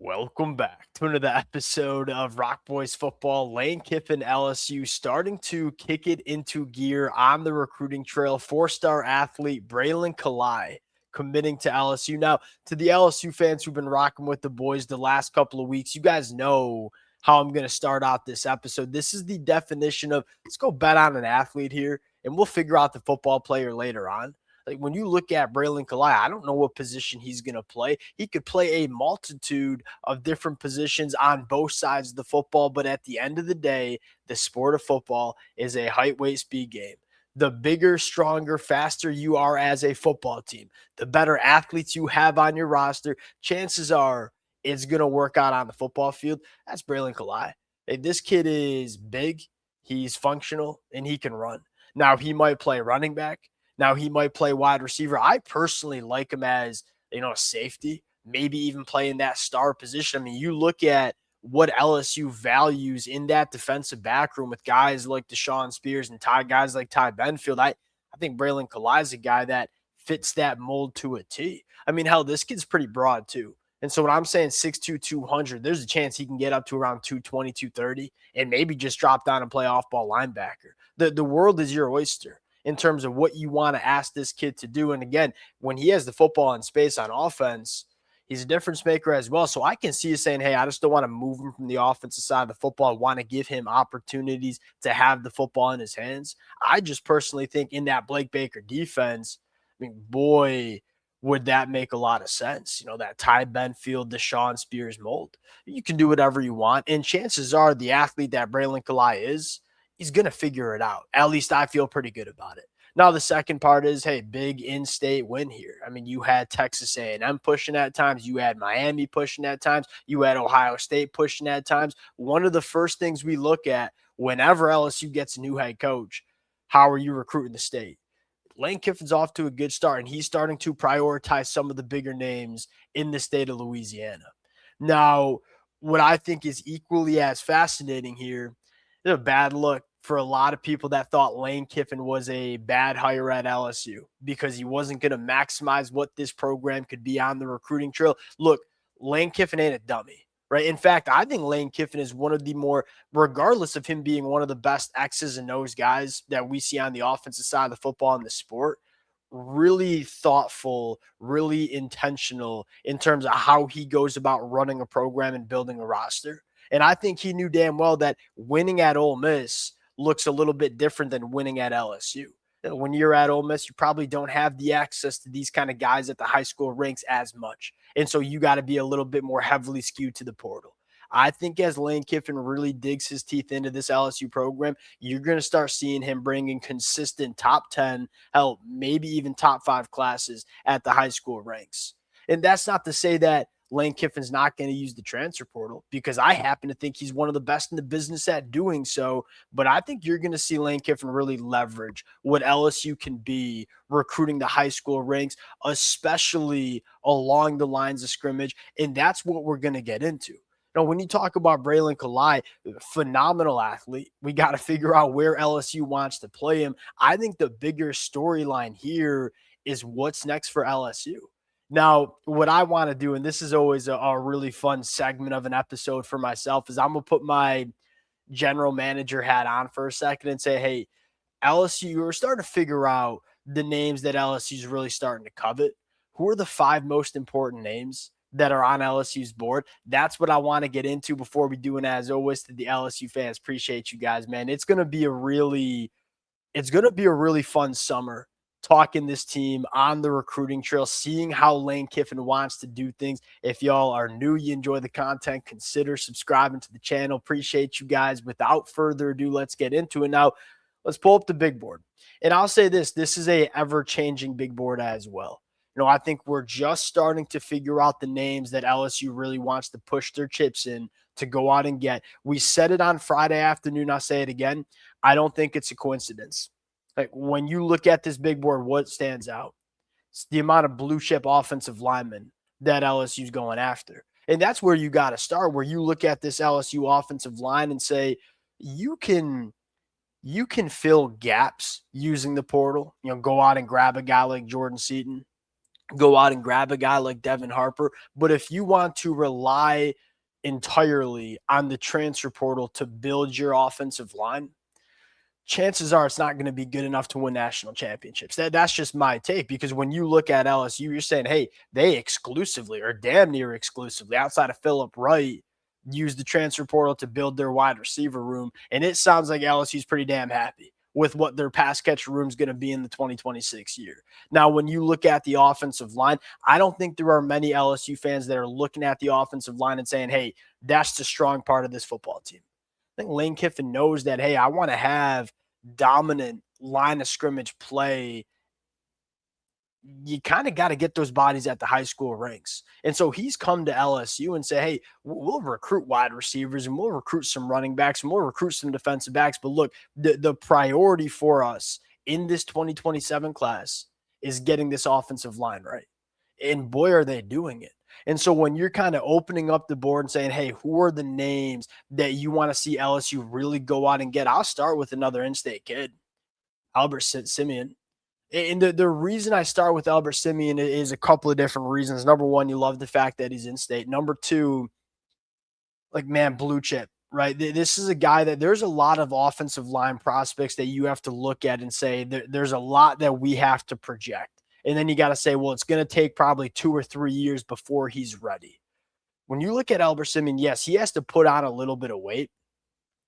Welcome back to another episode of Rock Boys Football. Lane Kiffin, LSU, starting to kick it into gear on the recruiting trail. Four-star athlete Brilan Kai committing to LSU. Now, to the LSU fans who've been rocking with the boys the last couple of weeks, you guys know how I'm going to start out this episode. This is the definition of let's go bet on an athlete here, and we'll figure out the football player later on. Like when you look at Brilan Calais, I don't know what position he's going to play. He could play a multitude of different positions on both sides of the football, but at the end of the day, the sport of football is a height, weight, speed game. The bigger, stronger, faster you are as a football team, the better athletes you have on your roster, chances are it's going to work out on the football field. That's Brilan Calais. Hey, this kid is big, he's functional, and he can run. Now, he might play running back. Now he might play wide receiver. I personally like him as, a safety, maybe even playing that star position. I mean, you look at what LSU values in that defensive backroom with guys like Deshaun Spears and guys like Ty Benfield. I think Brilan Calais is a guy that fits that mold to a T. I mean, hell, this kid's pretty broad too. And so when I'm saying 6'2", 200, there's a chance he can get up to around 220, 230 and maybe just drop down and play off-ball linebacker. The world is your oyster in terms of what you want to ask this kid to do. And again, when he has the football in space on offense, he's a difference maker as well. So I can see you saying, hey, I just don't want to move him from the offensive side of the football. I want to give him opportunities to have the football in his hands. I just personally think in that Blake Baker defense, I mean, boy, would that make a lot of sense. That Ty Benfield, Deshaun Spears mold. You can do whatever you want. And chances are the athlete that Brilan Calais is, he's going to figure it out. At least I feel pretty good about it. Now, the second part is, hey, big in-state win here. I mean, you had Texas A&M pushing at times. You had Miami pushing at times. You had Ohio State pushing at times. One of the first things we look at whenever LSU gets a new head coach, how are you recruiting the state? Lane Kiffin's off to a good start, and he's starting to prioritize some of the bigger names in the state of Louisiana. Now, what I think is equally as fascinating here, it's a bad look for a lot of people that thought Lane Kiffin was a bad hire at LSU because he wasn't going to maximize what this program could be on the recruiting trail. Look, Lane Kiffin ain't a dummy, right? In fact, I think Lane Kiffin is one of the more, regardless of him being one of the best X's and O's guys that we see on the offensive side of the football in the sport, really thoughtful, really intentional in terms of how he goes about running a program and building a roster. And I think he knew damn well that winning at Ole Miss looks a little bit different than winning at LSU. When you're at Ole Miss, you probably don't have the access to these kind of guys at the high school ranks as much. And so you got to be a little bit more heavily skewed to the portal. I think as Lane Kiffin really digs his teeth into this LSU program, you're going to start seeing him bringing consistent top 10, hell, maybe even top 5 classes at the high school ranks. And that's not to say that Lane Kiffin's not going to use the transfer portal because I happen to think he's one of the best in the business at doing so. But I think you're going to see Lane Kiffin really leverage what LSU can be recruiting the high school ranks, especially along the lines of scrimmage. And that's what we're going to get into. When you talk about Brilan Calais, phenomenal athlete, we got to figure out where LSU wants to play him. I think the bigger storyline here is what's next for LSU. Now, what I want to do, and this is always a really fun segment of an episode for myself, is I'm going to put my general manager hat on for a second and say, hey, LSU, we're starting to figure out the names that LSU is really starting to covet. Who are the 5 most important names that are on LSU's board? That's what I want to get into before we do. And as always, to the LSU fans, appreciate you guys, man. It's going to be a really fun summer talking this team on the recruiting trail, seeing how Lane Kiffin wants to do things. If y'all are new, you enjoy the content, consider subscribing to the channel. Appreciate you guys. Without further ado, let's get into it. Now, let's pull up the big board. And I'll say this is a ever-changing big board as well. I think we're just starting to figure out the names that LSU really wants to push their chips in to go out and get. We said it on Friday afternoon. I'll say it again. I don't think it's a coincidence. Like when you look at this big board, what stands out? It's the amount of blue chip offensive linemen that LSU's going after. And that's where you got to start, where you look at this LSU offensive line and say, you can fill gaps using the portal, go out and grab a guy like Jordan Seaton. go out and grab a guy like Devin Harper. But if you want to rely entirely on the transfer portal to build your offensive line, chances are it's not going to be good enough to win national championships. That's just my take, because when you look at LSU, you're saying, hey, they exclusively or damn near exclusively outside of Phillip Wright use the transfer portal to build their wide receiver room. And it sounds like LSU's pretty damn happy with what their pass catcher room is going to be in the 2026 year. Now, when you look at the offensive line, I don't think there are many LSU fans that are looking at the offensive line and saying, hey, that's the strong part of this football team. I think Lane Kiffin knows that, hey, I want to have dominant line of scrimmage play. You kind of got to get those bodies at the high school ranks. And so he's come to LSU and say, hey, we'll recruit wide receivers and we'll recruit some running backs and we'll recruit some defensive backs. But look, the priority for us in this 2027 class is getting this offensive line right. And boy, are they doing it. And so when you're kind of opening up the board and saying, hey, who are the names that you want to see LSU really go out and get? I'll start with another in-state kid, Albert Simien. And the reason I start with Albert Simien is a couple of different reasons. Number one, you love the fact that he's in-state. Number two, like, man, blue chip, right? This is a guy that there's a lot of offensive line prospects that you have to look at and say there's a lot that we have to project. And then you got to say, well, it's going to take probably 2 or 3 years before he's ready. When you look at Albert Simien, yes, he has to put on a little bit of weight.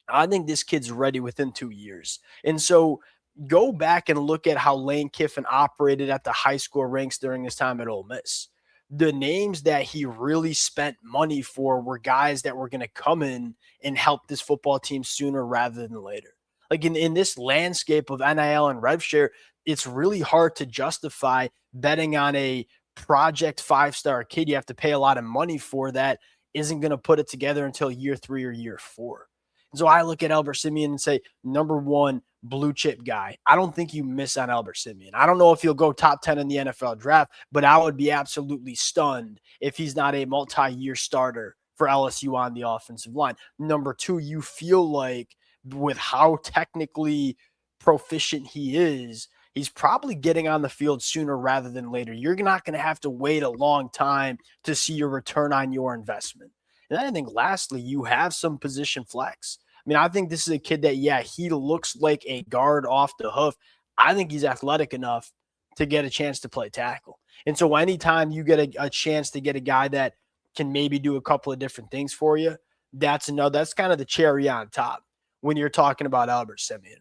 I think this kid's ready within 2 years. And so go back and look at how Lane Kiffin operated at the high school ranks during his time at Ole Miss. The names that he really spent money for were guys that were going to come in and help this football team sooner rather than later. Like in this landscape of NIL and rev share, it's really hard to justify betting on a project 5-star kid. You have to pay a lot of money for that isn't going to put it together until year 3 or year 4. And so I look at Albert Simien and say, number one, blue chip guy. I don't think you miss on Albert Simien. I don't know if he'll go top 10 in the NFL draft, but I would be absolutely stunned if he's not a multi-year starter for LSU on the offensive line. Number two, you feel like with how technically proficient he is, he's probably getting on the field sooner rather than later. You're not going to have to wait a long time to see your return on your investment. And then I think lastly, you have some position flex. I mean, I think this is a kid that, yeah, he looks like a guard off the hoof. I think he's athletic enough to get a chance to play tackle. And so anytime you get a chance to get a guy that can maybe do a couple of different things for you, that's kind of the cherry on top when you're talking about Albert Simien.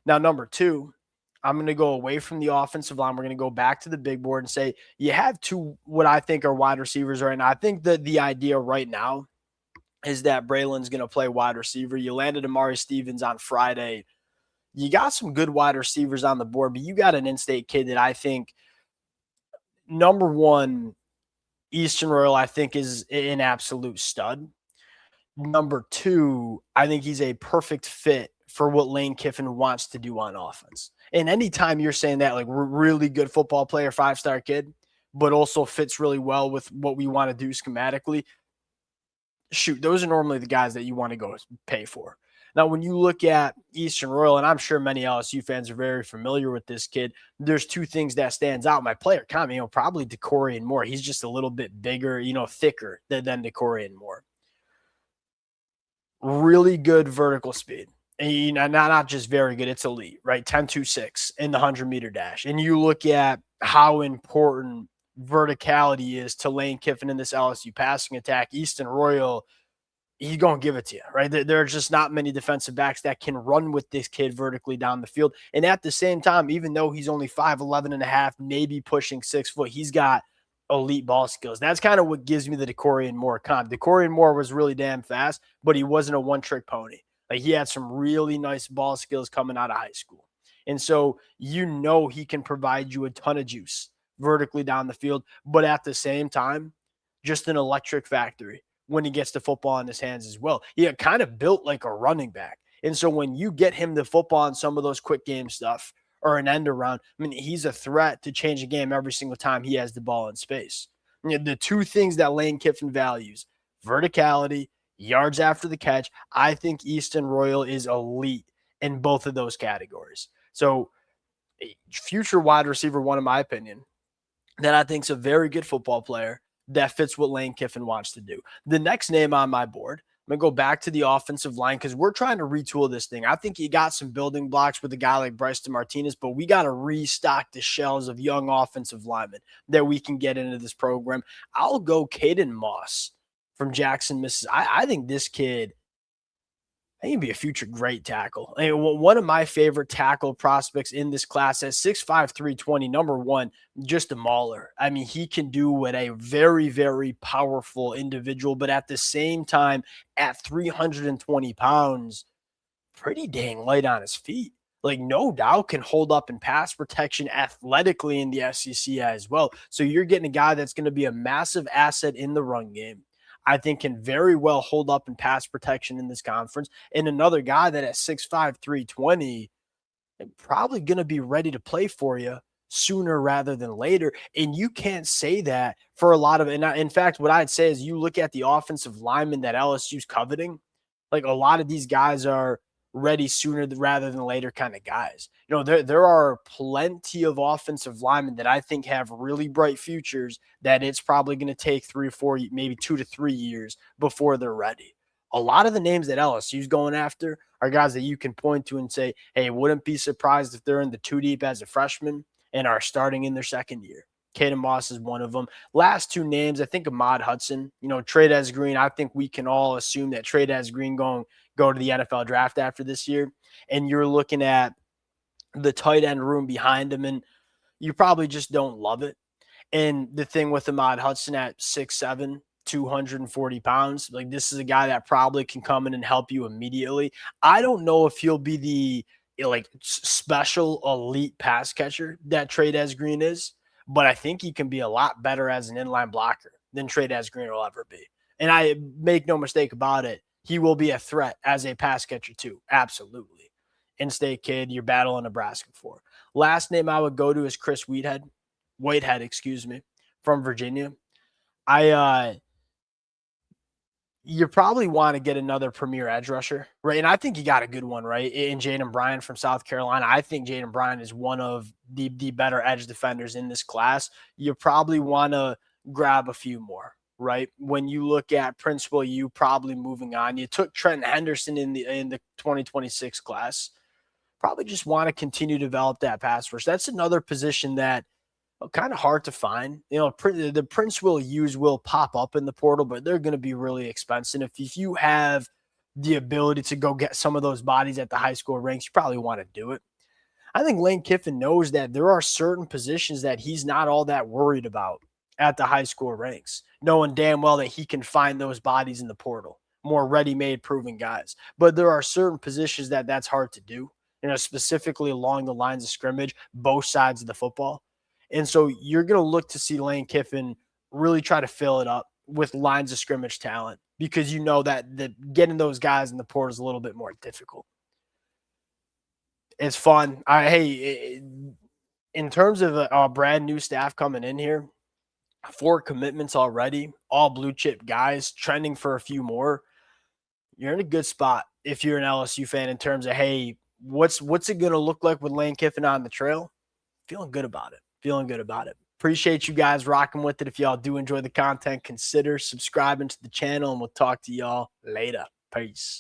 Now, number two, I'm going to go away from the offensive line. We're going to go back to the big board and say you have two what I think are wide receivers right now. I think that the idea right now is that Braylon's going to play wide receiver. You landed Amari Stevens on Friday. You got some good wide receivers on the board, but you got an in-state kid that I think, number one, Easton Royal, I think is an absolute stud. Number two, I think he's a perfect fit for what Lane Kiffin wants to do on offense. And anytime you're saying that, like, really good football player, 5-star kid, but also fits really well with what we want to do schematically, shoot, those are normally the guys that you want to go pay for. Now, when you look at Easton Royal, and I'm sure many LSU fans are very familiar with this kid, there's two things that stands out. My player comment, probably DeCorian Moore. He's just a little bit bigger, thicker than DeCorian Moore. Really good vertical speed. And not just very good, it's elite, right? 10.26 in the 100-meter dash. And you look at how important verticality is to Lane Kiffin in this LSU passing attack. Easton Royal, he's going to give it to you, right? There are just not many defensive backs that can run with this kid vertically down the field. And at the same time, even though he's only 5'11 and a half, maybe pushing 6 foot, he's got elite ball skills. That's kind of what gives me the DeCorian Moore comp. DeCorian Moore was really damn fast, but he wasn't a one-trick pony. Like, he had some really nice ball skills coming out of high school. And so he can provide you a ton of juice vertically down the field, but at the same time, just an electric factory when he gets the football in his hands as well. He kind of built like a running back. And so when you get him the football and some of those quick game stuff or an end around, I mean, he's a threat to change a game every single time he has the ball in space. The two things that Lane Kiffin values, verticality, yards after the catch. I think Easton Royal is elite in both of those categories. So future wide receiver one, in my opinion. that I think is a very good football player that fits what Lane Kiffin wants to do. The next name on my board, I'm going to go back to the offensive line because we're trying to retool this thing. I think you got some building blocks with a guy like Bryson Martinez, but we got to restock the shells of young offensive linemen that we can get into this program. I'll go Caden Moss from Jackson, Mississippi. I think this kid, I think he'd be a future great tackle. I mean, one of my favorite tackle prospects in this class at 6'5", 320, number one, just a mauler. I mean, he can do what a very, very powerful individual, but at the same time, at 320 pounds, pretty dang light on his feet. Like, no doubt can hold up in pass protection athletically in the SEC as well. So you're getting a guy that's going to be a massive asset in the run game. I think can very well hold up in pass protection in this conference. And another guy that at 6'5", 320, probably going to be ready to play for you sooner rather than later. And you can't say that for a lot of, and in fact, what I'd say is you look at the offensive linemen that LSU's coveting, like a lot of these guys are ready sooner rather than later kind of guys. You know, there are plenty of offensive linemen that I think have really bright futures that it's probably going to take 3 or 4, maybe 2 to 3 years before they're ready. A lot of the names that LSU's going after are guys that you can point to and say, hey, wouldn't be surprised if they're in the 2 deep as a freshman and are starting in their second year. Caden Moss is one of them. Last two names, I think Ahmad Hudson, you know, Trey'Dez Green. I think we can all assume that Trey'Dez Green going go to the NFL draft after this year. And you're looking at the tight end room behind him, and you probably just don't love it. And the thing with Ahmad Hudson at 6'7", 240 pounds, like this is a guy that probably can come in and help you immediately. I don't know if he'll be the like special elite pass catcher that Trey'Dez Green is, but I think he can be a lot better as an inline blocker than Trey'Dez Green will ever be. And I make no mistake about it, he will be a threat as a pass catcher too. Absolutely. In-state kid, you're battling Nebraska for. Last name I would go to is Chris Whitehead, excuse me, from Virginia. You probably want to get another premier edge rusher, right? And I think you got a good one, right? In Jaden Bryant from South Carolina. I think Jaden Bryant is one of the better edge defenders in this class. You probably want to grab a few more, right? When you look at Principal U probably moving on, you took Trent Henderson in the 2026 class. Probably just want to continue to develop that pass rush. That's another position that kind of hard to find. You know, the Prince will pop up in the portal, but they're going to be really expensive. If you have the ability to go get some of those bodies at the high school ranks, you probably want to do it. I think Lane Kiffin knows that there are certain positions that he's not all that worried about at the high school ranks, knowing damn well that he can find those bodies in the portal, more ready-made proven guys. But there are certain positions that's hard to do, you know, specifically along the lines of scrimmage, both sides of the football. And so you're going to look to see Lane Kiffin really try to fill it up with lines of scrimmage talent because you know that getting those guys in the portal is a little bit more difficult. It's fun. In terms of a brand new staff coming in here, 4 commitments already, all blue chip guys, trending for a few more. You're in a good spot if you're an LSU fan in terms of, hey, what's it going to look like with Lane Kiffin on the trail? Feeling good about it. Appreciate you guys rocking with it. If y'all do enjoy the content, consider subscribing to the channel, and we'll talk to y'all later. Peace.